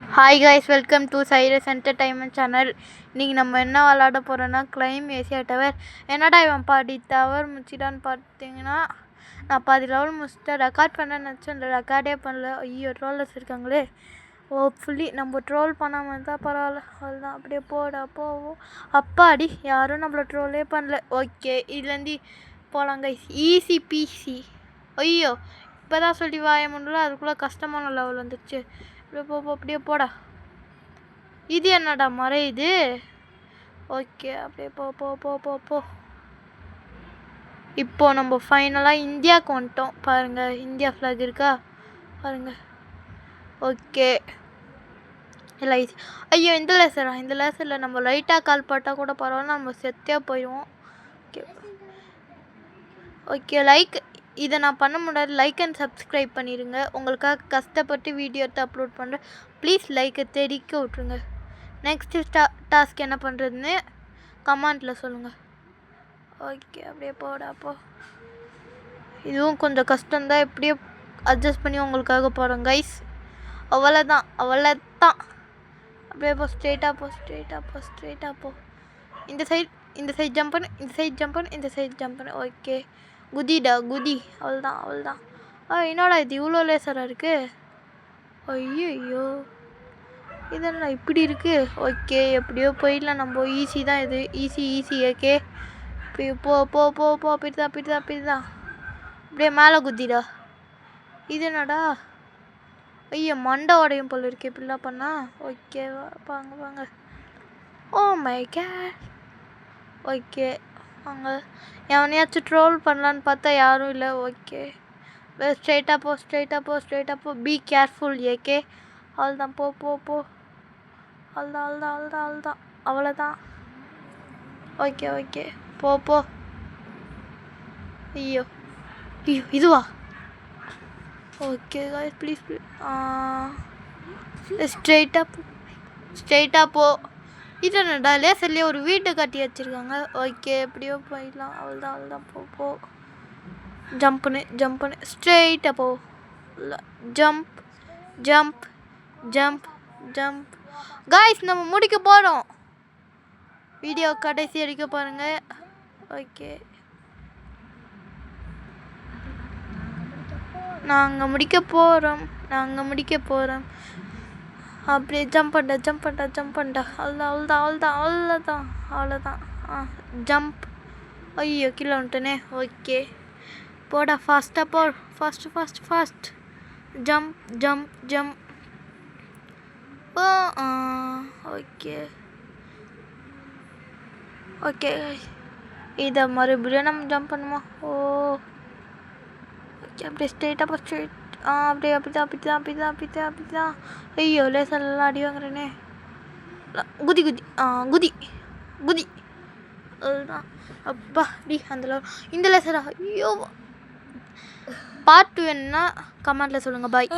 Hi guys, welcome to Cyrus entertainment channel. இன்றைக்கி நம்ம என்ன விளாட போகிறோன்னா கிளைம் ஏசியா டவர். என்னடா இவன் பாதி டவர் முடிச்சிட்டான்னு பார்த்தீங்கன்னா, நான் பாதி லெவல் முடிச்சுட்டு ரெக்கார்ட் பண்ணேன்னு நினச்சேன். இந்த ரெக்கார்டே பண்ணல. ஐயோ, ட்ரோலர்ஸ் இருக்காங்களே. ஃபுல்லி நம்ம ட்ரோல் பண்ணாமல் இருந்தால் பரவாயில்ல. அதுதான் அப்படியே போடா போவோம். அப்பாடி, யாரும் நம்மளை ட்ரோலே பண்ணல. ஓகே, இதுலேருந்து போகலாம் கைஸ். Easy PC. ஐயோ, இப்போ தான் சொல்லி வாய முடியல, அதுக்குள்ளே கஷ்டமான லெவல் வந்துடுச்சு. அப்படியே போடா. இது என்னடா மறையுது? ஓகே, அப்படியே போ போ போ போ போ. இப்போ நம்ம ஃபைனலாக இந்தியாவுக்கு வந்துட்டோம். பாருங்கள், இந்தியா ஃப்ளாக் இருக்கா பாருங்கள். ஓகே, இல்லை ஐயோ, இந்த லேசரில் நம்ம லைட்டாக கால் பட்டால் கூட பரவாயில்ல, நம்ம செத்தியாக போயிடுவோம். ஓகே ஓகே, லைக் இதை நான் பண்ண முடியாது. லைக் அண்ட் சப்ஸ்கிரைப் பண்ணிடுங்க. உங்களுக்காக கஷ்டப்பட்டு வீடியோ எடுத்து அப்லோட் பண்ணுறேன். ப்ளீஸ் லைக்கை தெரிக்க விட்ருங்க. நெக்ஸ்ட்டு டாஸ்க் என்ன பண்ணுறதுன்னு கமெண்ட்டில் சொல்லுங்கள். ஓகே, அப்படியே போடா போ. இதுவும் கொஞ்சம் கஷ்டம்தான். எப்படியோ அட்ஜஸ்ட் பண்ணி உங்களுக்காக போகிறோம் கைஸ். அவ்வளோதான். அப்படியே போ, ஸ்ட்ரெயிட்டாக போ. இந்த சைட் ஜம்ப் பண்ணு, இந்த சைட் ஜம்ப் பண்ணு. ஓகே, குதிடா குதி. அவ்வளோதான். என்னடா இது இவ்வளோ லேசராக இருக்குது? ஐயோ, இதெல்லாம் இப்படி இருக்குது. ஓகே, எப்படியோ போயிடலாம் நம்ம. ஈஸி தான் இது. ஈஸி. ஓகே, இப்படி போ. அப்படிதான். அப்படியே மேலே குதிடா. இது என்னடா? ஐயோ, மண்டை உடையும் போல இருக்கு இப்படிலாம் பண்ணா. ஓகே, வாங்க. Oh my God. ஓகே, வாங்க. எவனையாச்சும் ட்ரோல் பண்ணலான்னு பார்த்தா யாரும் இல்லை. ஓகே, ஸ்ட்ரெயிட்டாக போ. Be careful. ஏகே, அவ்வளோதான். போ. அவ்வளோதான். ஓகே, போ. ஐயோ, இதுவா? Okay guys, please. ஸ்ட்ரெயிட்டாக போ. இது என்னடா லேசர்லேயே ஒரு வீட்டை கட்டி வச்சுருக்காங்க. ஓகே, எப்படியோ போயிடலாம். அவ்வளோதான். போ. ஜம்ப் பண்ணு. ஸ்ட்ரெயிட்டாக போ. ஜம்ப். காய்ஸ், நம்ம முடிக்க போகிறோம். வீடியோ கடைசி வரைக்கும் பாருங்கள். ஓகே, நாங்கள் முடிக்க போகிறோம். அப்படியே ஜம்ப் பண்ணா. அவ்வளோதான். ஜம்ப். ஐயோ, கீழே வந்துட்டேனே. ஓகே, போடா. ஃபாஸ்ட்டாக போ. ஃபாஸ்ட். ஜம்ப். ஓகே, இதை மறுபடியும் நம்ம ஜம்ப் பண்ணுமா? ஓகே, அப்படியே ஸ்ட்ரெயிட்டாக போ. அப்படிதான். ஐயோ, லேசர்லாம் அடி வாங்குறேனே. குதி. அதுதான். அப்பா டி அந்த இந்த லேசரா? ஐயோ, பார்ட் 2 வேணுன்னா கமெண்ட்டில் சொல்லுங்கள். பாய்.